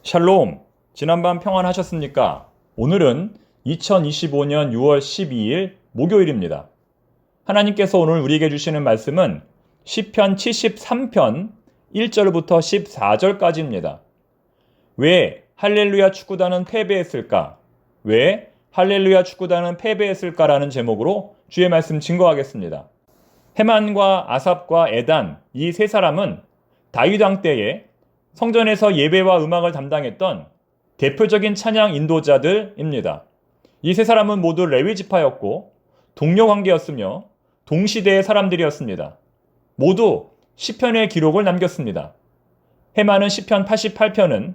샬롬, 지난밤 평안하셨습니까? 오늘은 2025년 6월 12일 목요일입니다. 하나님께서 오늘 우리에게 주시는 말씀은 시편 73편 1절부터 14절까지입니다. 왜 할렐루야 축구단은 패배했을까? 왜 할렐루야 축구단은 패배했을까라는 제목으로 주의 말씀 증거하겠습니다. 헤만과 아삽과 에단 이 세 사람은 다윗 왕 때에 성전에서 예배와 음악을 담당했던 대표적인 찬양 인도자들입니다. 이 세 사람은 모두 레위 지파였고 동료 관계였으며 동시대의 사람들이었습니다. 모두 시편의 기록을 남겼습니다. 헤만은 시편 88편은,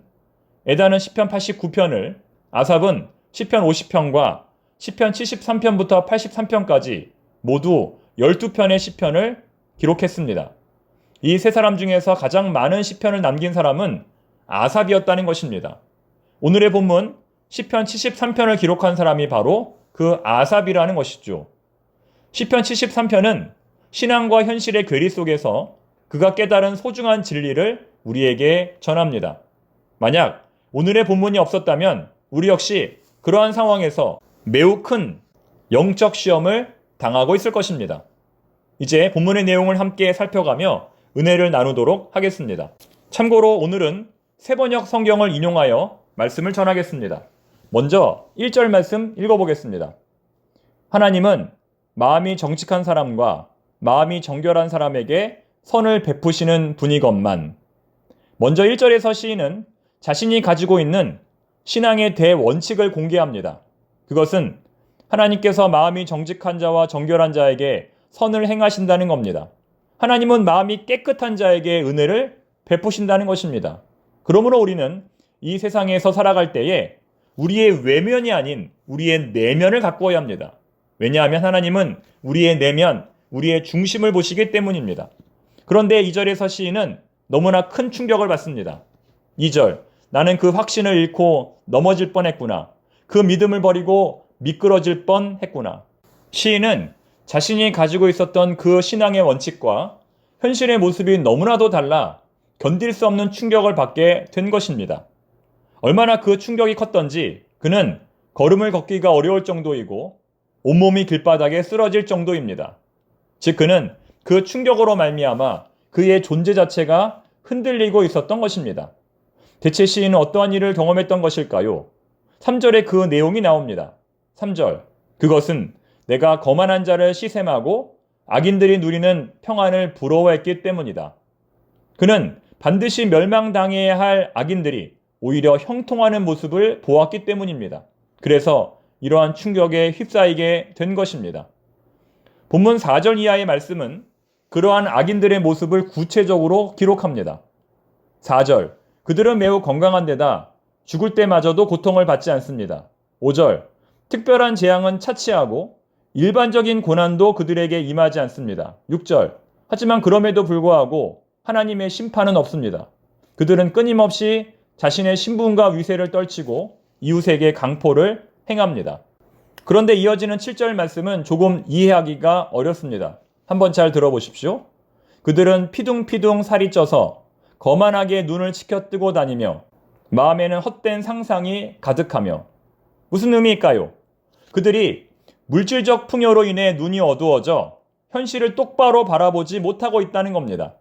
에단은 시편 89편을, 아삽은 시편 50편과 시편 73편부터 83편까지 모두 12편의 시편을 기록했습니다. 이 세 사람 중에서 가장 많은 시편을 남긴 사람은 아삽이었다는 것입니다. 오늘의 본문 시편 73편을 기록한 사람이 바로 그 아삽이라는 것이죠. 시편 73편은 신앙과 현실의 괴리 속에서 그가 깨달은 소중한 진리를 우리에게 전합니다. 만약 오늘의 본문이 없었다면 우리 역시 그러한 상황에서 매우 큰 영적 시험을 당하고 있을 것입니다. 이제 본문의 내용을 함께 살펴가며 은혜를 나누도록 하겠습니다. 참고로 오늘은 세번역 성경을 인용하여 말씀을 전하겠습니다. 먼저 1절 말씀 읽어보겠습니다. 하나님은 마음이 정직한 사람과 마음이 정결한 사람에게 선을 베푸시는 분이건만. 먼저 1절에서 시인은 자신이 가지고 있는 신앙의 대원칙을 공개합니다. 그것은 하나님께서 마음이 정직한 자와 정결한 자에게 선을 행하신다는 겁니다. 하나님은 마음이 깨끗한 자에게 은혜를 베푸신다는 것입니다. 그러므로 우리는 이 세상에서 살아갈 때에 우리의 외면이 아닌 우리의 내면을 가꾸어야 합니다. 왜냐하면 하나님은 우리의 내면, 우리의 중심을 보시기 때문입니다. 그런데 2절에서 시인은 너무나 큰 충격을 받습니다. 2절, 나는 그 확신을 잃고 넘어질 뻔했구나. 그 믿음을 버리고 미끄러질 뻔했구나. 시인은 자신이 가지고 있었던 그 신앙의 원칙과 현실의 모습이 너무나도 달라 견딜 수 없는 충격을 받게 된 것입니다. 얼마나 그 충격이 컸던지 그는 걸음을 걷기가 어려울 정도이고 온몸이 길바닥에 쓰러질 정도입니다. 즉 그는 그 충격으로 말미암아 그의 존재 자체가 흔들리고 있었던 것입니다. 대체 시인은 어떠한 일을 경험했던 것일까요? 3절에 그 내용이 나옵니다. 3절, 그것은 내가 거만한 자를 시샘하고 악인들이 누리는 평안을 부러워했기 때문이다. 그는 반드시 멸망당해야 할 악인들이 오히려 형통하는 모습을 보았기 때문입니다. 그래서 이러한 충격에 휩싸이게 된 것입니다. 본문 4절 이하의 말씀은 그러한 악인들의 모습을 구체적으로 기록합니다. 4절, 그들은 매우 건강한 데다 죽을 때마저도 고통을 받지 않습니다. 5절, 특별한 재앙은 차치하고 일반적인 고난도 그들에게 임하지 않습니다. 6절, 하지만 그럼에도 불구하고 하나님의 심판은 없습니다. 그들은 끊임없이 자신의 신분과 위세를 떨치고 이웃에게 강포를 행합니다. 그런데 이어지는 7절 말씀은 조금 이해하기가 어렵습니다. 한번 잘 들어보십시오. 그들은 피둥피둥 살이 쪄서 거만하게 눈을 치켜뜨고 다니며 마음에는 헛된 상상이 가득하며. 무슨 의미일까요? 그들이 물질적 풍요로 인해 눈이 어두워져 현실을 똑바로 바라보지 못하고 있다는 겁니다.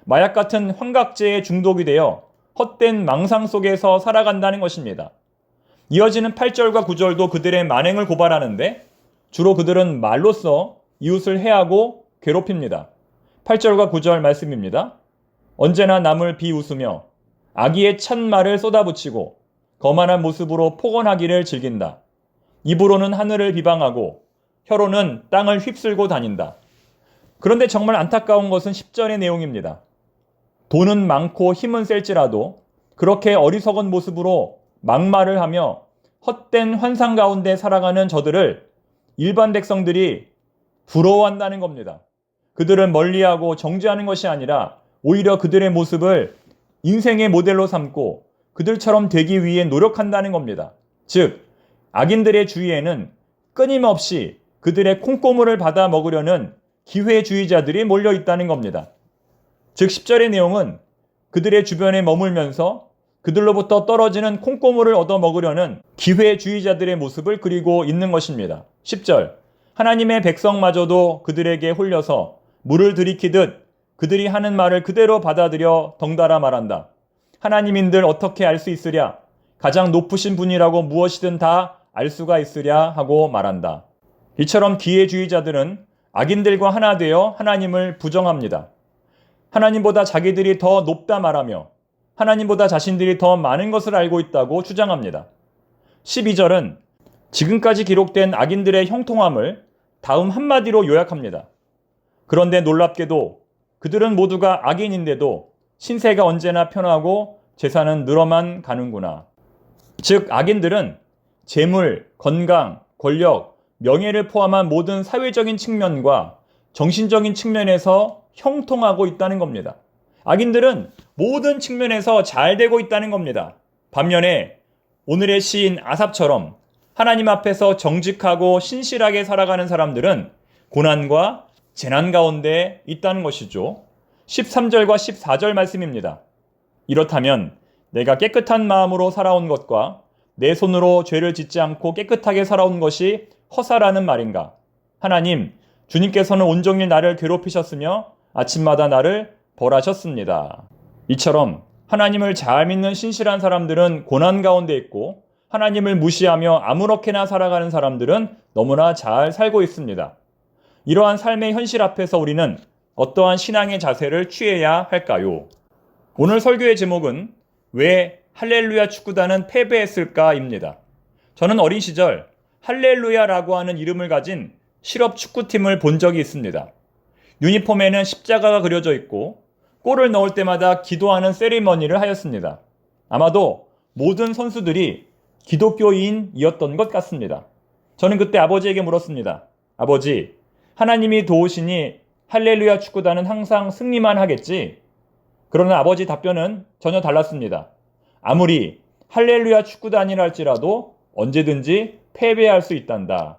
마약 같은 환각제에 중독이 되어 헛된 망상 속에서 살아간다는 것입니다. 이어지는 8절과 9절도 그들의 만행을 고발하는데 주로 그들은 말로써 이웃을 해하고 괴롭힙니다. 8절과 9절 말씀입니다. 언제나 남을 비웃으며 악의의 찬말을 쏟아붙이고 거만한 모습으로 폭언하기를 즐긴다. 입으로는 하늘을 비방하고 혀로는 땅을 휩쓸고 다닌다. 그런데 정말 안타까운 것은 10절의 내용입니다. 돈은 많고 힘은 셀지라도 그렇게 어리석은 모습으로 막말을 하며 헛된 환상 가운데 살아가는 저들을 일반 백성들이 부러워한다는 겁니다. 그들을 멀리하고 정죄하는 것이 아니라 오히려 그들의 모습을 인생의 모델로 삼고 그들처럼 되기 위해 노력한다는 겁니다. 즉 악인들의 주위에는 끊임없이 그들의 콩고물을 받아 먹으려는 기회주의자들이 몰려 있다는 겁니다. 즉 10절의 내용은 그들의 주변에 머물면서 그들로부터 떨어지는 콩고물을 얻어 먹으려는 기회주의자들의 모습을 그리고 있는 것입니다. 10절 하나님의 백성마저도 그들에게 홀려서 물을 들이키듯 그들이 하는 말을 그대로 받아들여 덩달아 말한다. 하나님인들 어떻게 알 수 있으랴? 가장 높으신 분이라고 무엇이든 다 알 수가 있으랴 하고 말한다. 이처럼 기회주의자들은 악인들과 하나 되어 하나님을 부정합니다. 하나님보다 자기들이 더 높다 말하며 하나님보다 자신들이 더 많은 것을 알고 있다고 주장합니다. 12절은 지금까지 기록된 악인들의 형통함을 다음 한마디로 요약합니다. 그런데 놀랍게도 그들은 모두가 악인인데도 신세가 언제나 편하고 재산은 늘어만 가는구나. 즉 악인들은 재물, 건강, 권력, 명예를 포함한 모든 사회적인 측면과 정신적인 측면에서 형통하고 있다는 겁니다. 악인들은 모든 측면에서 잘 되고 있다는 겁니다. 반면에 오늘의 시인 아삽처럼 하나님 앞에서 정직하고 신실하게 살아가는 사람들은 고난과 재난 가운데 있다는 것이죠. 13절과 14절 말씀입니다. 이렇다면 내가 깨끗한 마음으로 살아온 것과 내 손으로 죄를 짓지 않고 깨끗하게 살아온 것이 허사라는 말인가? 하나님, 주님께서는 온종일 나를 괴롭히셨으며 아침마다 나를 벌하셨습니다. 이처럼 하나님을 잘 믿는 신실한 사람들은 고난 가운데 있고 하나님을 무시하며 아무렇게나 살아가는 사람들은 너무나 잘 살고 있습니다. 이러한 삶의 현실 앞에서 우리는 어떠한 신앙의 자세를 취해야 할까요? 오늘 설교의 제목은 왜 할렐루야 축구단은 패배했을까입니다. 저는 어린 시절 할렐루야라고 하는 이름을 가진 실업 축구팀을 본 적이 있습니다. 유니폼에는 십자가가 그려져 있고 골을 넣을 때마다 기도하는 세리머니를 하였습니다. 아마도 모든 선수들이 기독교인이었던 것 같습니다. 저는 그때 아버지에게 물었습니다. 아버지, 하나님이 도우시니 할렐루야 축구단은 항상 승리만 하겠지? 그러나 아버지 답변은 전혀 달랐습니다. 아무리 할렐루야 축구단이라 할지라도 언제든지 패배할 수 있단다.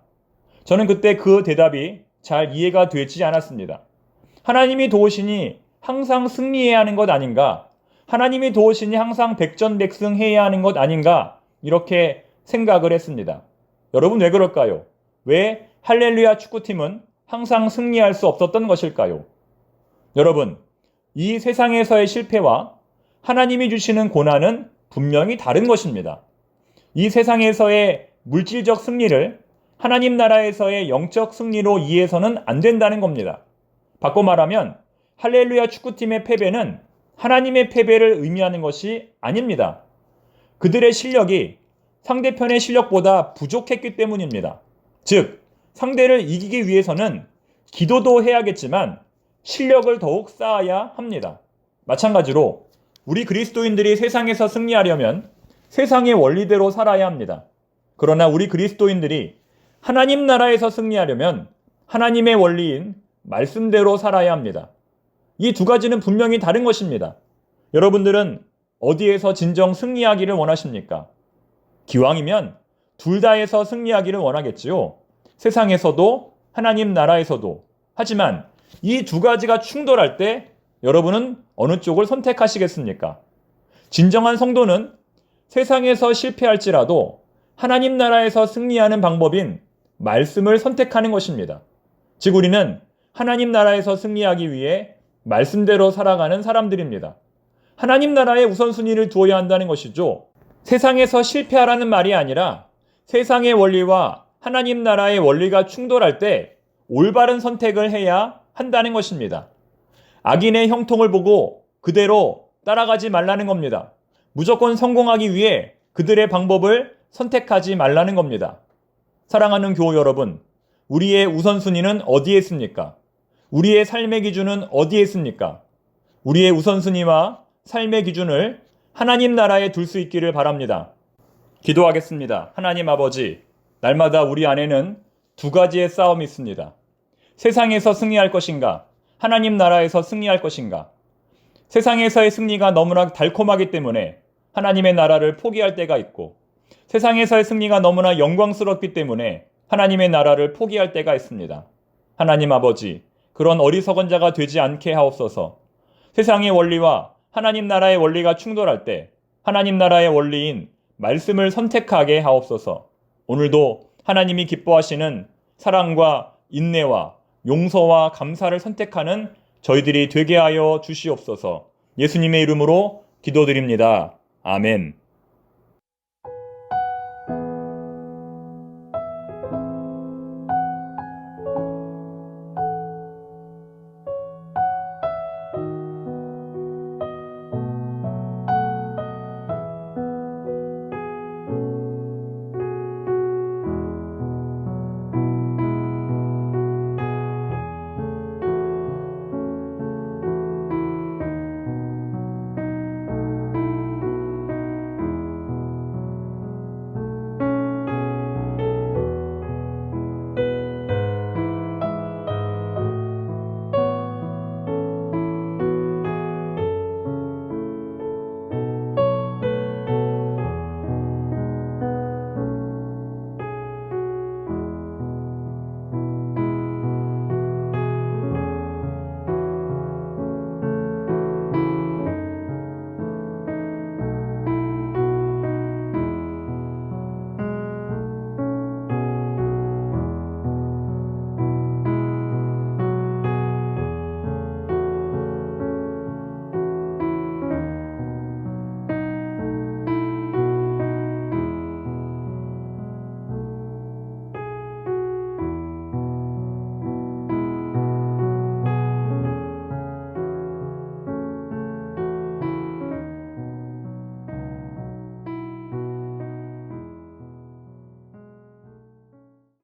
저는 그때 그 대답이 잘 이해가 되지 않았습니다. 하나님이 도우시니 항상 승리해야 하는 것 아닌가? 하나님이 도우시니 항상 백전백승해야 하는 것 아닌가? 이렇게 생각을 했습니다. 여러분 왜 그럴까요? 왜 할렐루야 축구팀은 항상 승리할 수 없었던 것일까요? 여러분, 이 세상에서의 실패와 하나님이 주시는 고난은 분명히 다른 것입니다. 이 세상에서의 물질적 승리를 하나님 나라에서의 영적 승리로 이해해서는 안 된다는 겁니다. 바꿔 말하면 할렐루야 축구팀의 패배는 하나님의 패배를 의미하는 것이 아닙니다. 그들의 실력이 상대편의 실력보다 부족했기 때문입니다. 즉, 상대를 이기기 위해서는 기도도 해야겠지만 실력을 더욱 쌓아야 합니다. 마찬가지로 우리 그리스도인들이 세상에서 승리하려면 세상의 원리대로 살아야 합니다. 그러나 우리 그리스도인들이 하나님 나라에서 승리하려면 하나님의 원리인 말씀대로 살아야 합니다. 이 두 가지는 분명히 다른 것입니다. 여러분들은 어디에서 진정 승리하기를 원하십니까? 기왕이면 둘 다에서 승리하기를 원하겠지요. 세상에서도 하나님 나라에서도. 하지만 이 두 가지가 충돌할 때 여러분은 어느 쪽을 선택하시겠습니까? 진정한 성도는 세상에서 실패할지라도 하나님 나라에서 승리하는 방법인 말씀을 선택하는 것입니다. 즉 우리는 하나님 나라에서 승리하기 위해 말씀대로 살아가는 사람들입니다. 하나님 나라에 우선순위를 두어야 한다는 것이죠. 세상에서 실패하라는 말이 아니라 세상의 원리와 하나님 나라의 원리가 충돌할 때 올바른 선택을 해야 한다는 것입니다. 악인의 형통을 보고 그대로 따라가지 말라는 겁니다. 무조건 성공하기 위해 그들의 방법을 선택하지 말라는 겁니다. 사랑하는 교우 여러분, 우리의 우선순위는 어디에 있습니까? 우리의 삶의 기준은 어디에 있습니까? 우리의 우선순위와 삶의 기준을 하나님 나라에 둘 수 있기를 바랍니다. 기도하겠습니다. 하나님 아버지, 날마다 우리 안에는 두 가지의 싸움이 있습니다. 세상에서 승리할 것인가? 하나님 나라에서 승리할 것인가? 세상에서의 승리가 너무나 달콤하기 때문에 하나님의 나라를 포기할 때가 있고, 세상에서의 승리가 너무나 영광스럽기 때문에 하나님의 나라를 포기할 때가 있습니다. 하나님 아버지, 그런 어리석은 자가 되지 않게 하옵소서. 세상의 원리와 하나님 나라의 원리가 충돌할 때 하나님 나라의 원리인 말씀을 선택하게 하옵소서. 오늘도 하나님이 기뻐하시는 사랑과 인내와 용서와 감사를 선택하는 저희들이 되게 하여 주시옵소서. 예수님의 이름으로 기도드립니다. 아멘.